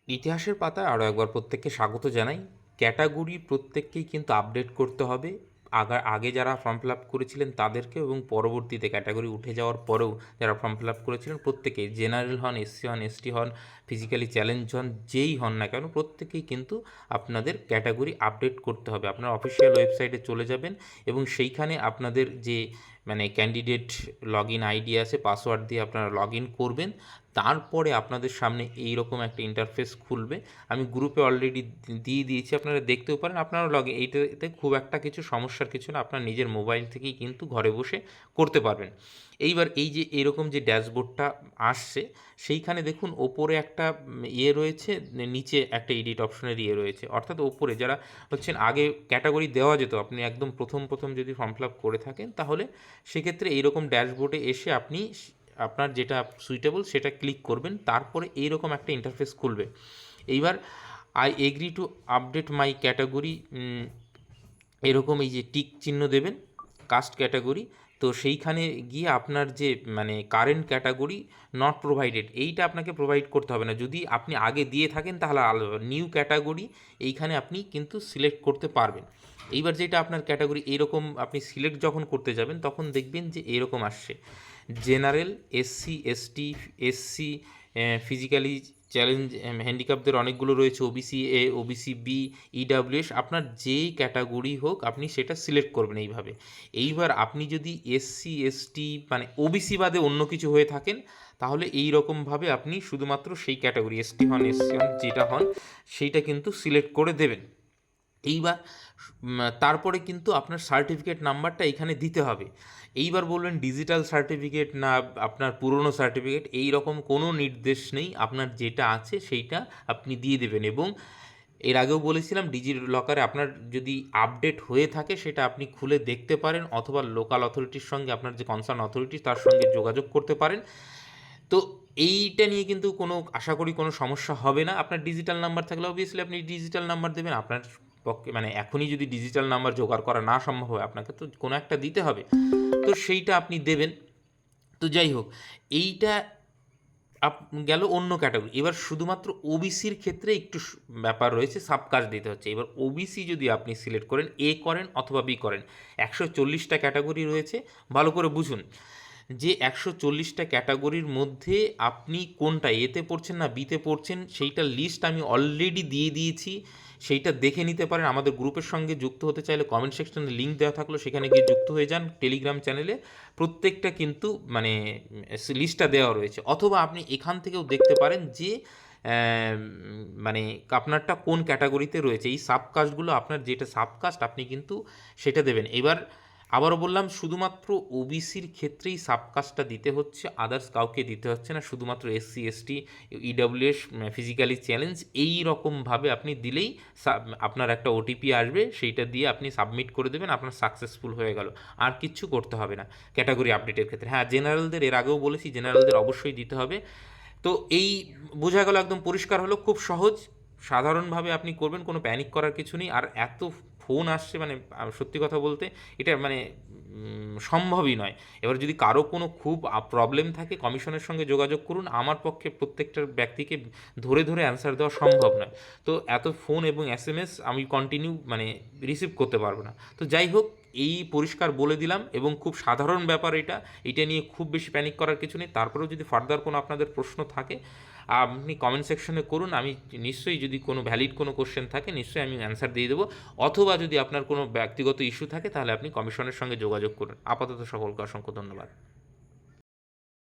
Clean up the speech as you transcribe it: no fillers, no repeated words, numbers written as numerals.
ইতিহাসের পাতায় আরও একবার প্রত্যেককে স্বাগত জানাই। ক্যাটাগরি প্রত্যেককেই কিন্তু আপডেট করতে হবে। আগে যারা ফর্ম ফিল আপ করেছিলেন তাদেরকে, এবং পরবর্তীতে ক্যাটাগরি উঠে যাওয়ার পরেও যারা ফর্ম ফিল আপ করেছিলেন প্রত্যেকেই, জেনারেল হন, এসসি হন, এসটি হন, ফিজিক্যালি চ্যালেঞ্জ হন, যেই হন না কেন প্রত্যেকেই কিন্তু আপনাদের ক্যাটাগরি আপডেট করতে হবে। আপনার অফিসিয়াল ওয়েবসাইটে চলে যাবেন এবং সেইখানে আপনাদের যে ক্যান্ডিডেট লগ ইন আইডি আছে, পাসওয়ার্ড দিয়ে আপনারা লগ ইন করবেন। তারপরে আপনাদের সামনে এইরকম একটা ইন্টারফেস খুলবে। আমি গ্রুপে অলরেডি দিয়ে দিয়েছি, আপনারা দেখতেও পারেন। আপনারা এইটাতে খুব একটা কিছু সমস্যার কিছু না, আপনার নিজের মোবাইল থেকেই কিন্তু ঘরে বসে করতে পারবেন। এইবার এই যে এরকম যে ড্যাশবোর্ডটা আসছে, সেইখানে দেখুন ওপরে একটা রয়েছে, নিচে একটা এডিট অপশনের রয়েছে। অর্থাৎ ওপরে যারা হচ্ছেন আগে ক্যাটাগরি দেওয়া যেত, আপনি একদম প্রথম যদি ফর্ম ফিল আপ করে থাকেন তাহলে সেক্ষেত্রে এইরকম ড্যাশবোর্ডে এসে আপনি আপনার যেটা সুইটেবল সেটা ক্লিক করবেন। তারপরে এইরকম একটা ইন্টারফেস খুলবে। এইবার I agree to update my category, এরকম এই যে টিক চিহ্ন দেবেন, কাস্ট ক্যাটাগরি। তো সেইখানে গিয়ে আপনার যে কারেন্ট ক্যাটাগরি নট প্রোভাইডেড, এইটা আপনাকে প্রোভাইড করতে হবে না। যদি আপনি আগে দিয়ে থাকেন তাহলে আলাদা, নিউ ক্যাটাগরি এইখানে আপনি কিন্তু সিলেক্ট করতে পারবেন। এইবার যেটা আপনার ক্যাটাগরি এইরকম আপনি সিলেক্ট যখন করতে যাবেন তখন দেখবেন যে এরকম আসছে, general, SC, ST, SC, physically challenge, হ্যান্ডিক্যাপদের অনেকগুলো রয়েছে, OBC A, OBC B, EWS. আপনার যেই ক্যাটাগরি হোক আপনি সেটা সিলেক্ট করবেন এইভাবে। এইবার আপনি যদি এসসি, এসটি ওবিসি বাদে অন্য কিছু হয়ে থাকেন তাহলে এই রকমভাবে আপনি শুধুমাত্র সেই ক্যাটাগরি, এসটি হন, এসসি হন, যেটা হন সেইটা কিন্তু সিলেক্ট করে দেবেন। এইবার তারপরে কিন্তু আপনার সার্টিফিকেট নাম্বারটা এখানে দিতে হবে। এইবার বলবেন ডিজিটাল সার্টিফিকেট না আপনার পুরনো সার্টিফিকেট, এই রকম কোনো নির্দেশ নেই। আপনার যেটা আছে সেইটা আপনি দিয়ে দেবেন। এবং এর আগেও বলেছিলাম, ডিজি লকারে আপনার যদি আপডেট হয়ে থাকে সেটা আপনি খুলে দেখতে পারেন, অথবা লোকাল অথরিটির সঙ্গে, আপনার যে কনসার্ন অথরিটি তার সঙ্গে যোগাযোগ করতে পারেন। তো এইটা নিয়ে কিন্তু কোনো আশা করি কোনো সমস্যা হবে না। আপনার ডিজিটাল নাম্বার থাকলে অবভিয়াসলি আপনি ডিজিটাল নাম্বার দেবেন। আপনার পক্ষে এখনই যদি ডিজিটাল নাম্বার জোগাড় করা না সম্ভব হয়, আপনাকে তো কোনো একটা দিতে হবে, তো সেইটা আপনি দেবেন। তো যাই হোক, এইটা গেল অন্য ক্যাটাগরি। এবার শুধুমাত্র ওবিসির ক্ষেত্রে একটু ব্যাপার রয়েছে, সাবকাস্ট দিতে হচ্ছে। এবার ওবিসি যদি আপনি সিলেক্ট করেন, এ করেন অথবা বি করেন, 140টা ক্যাটাগরি রয়েছে। ভালো করে বুঝুন যে 140টা ক্যাটাগরির মধ্যে আপনি কোনটা এতে পড়ছেন না বিতে পড়ছেন, সেইটার লিস্ট আমি অলরেডি দিয়ে দিয়েছি। সেইটা দেখে নিতে পারেন। আমাদের গ্রুপের সঙ্গে যুক্ত হতে চাইলে কমেন্ট সেকশনে লিঙ্ক দেওয়া থাকলো, সেখানে গিয়ে যুক্ত হয়ে যান। টেলিগ্রাম চ্যানেলে প্রত্যেকটা কিন্তু লিস্টটা দেওয়া রয়েছে। অথবা আপনি এখান থেকেও দেখতে পারেন যে আপনারটা কোন ক্যাটাগরিতে রয়েছে। এই সাবকাস্টগুলো আপনার যেটা সাবকাস্ট আপনি কিন্তু সেটা দেবেন। এবার আবারও বললাম, শুধুমাত্র ওবিসির ক্ষেত্রেই সাবকাস্টটা দিতে হচ্ছে, আদার্স কাউকে দিতে হচ্ছে না। শুধুমাত্র SC, ST, EWS, physically challenge এই রকমভাবে আপনি দিলেই আপনার একটা ওটিপি আসবে, সেইটা দিয়ে আপনি সাবমিট করে দেবেন, আপনার সাকসেসফুল হয়ে গেল। আর কিচ্ছু করতে হবে না ক্যাটাগরি আপডেটের ক্ষেত্রে। হ্যাঁ, জেনারেলদের এর আগেও বলেছি, জেনারেলদের অবশ্যই দিতে হবে। তো এই বোঝা গেল, একদম পরিষ্কার হলো, খুব সহজ, সাধারণভাবে আপনি করবেন, কোনো প্যানিক করার কিছু নেই। আর এত ফোন আসছে, সত্যি কথা বলতে এটা সম্ভবই নয়। এবার যদি কারো কোনো খুব প্রবলেম থাকে কমিশনের সঙ্গে যোগাযোগ করুন। আমার পক্ষে প্রত্যেকটা ব্যক্তিকে ধরে ধরে অ্যান্সার দেওয়া সম্ভব নয়। তো এত ফোন এবং এসএমএস আমি কন্টিনিউ রিসিভ করতে পারবো না। তো যাই হোক, এই পরিষ্কার বলে দিলাম, এবং খুব সাধারণ ব্যাপার এটা নিয়ে খুব বেশি প্যানিক করার কিছু নেই। তারপরেও যদি ফার্দার কোনো আপনাদের প্রশ্ন থাকে আপনি কমেন্ট সেকশনে করুন। আমি নিশ্চয়ই, যদি কোনো ভ্যালিড কোনো কোশ্চেন থাকে নিশ্চয়ই আমি অ্যান্সার দিয়ে দেবো। অথবা যদি আপনার কোনো ব্যক্তিগত ইস্যু থাকে তাহলে আপনি কমিশনের সঙ্গে যোগাযোগ করুন। আপাতত সকলকে অসংখ্য ধন্যবাদ।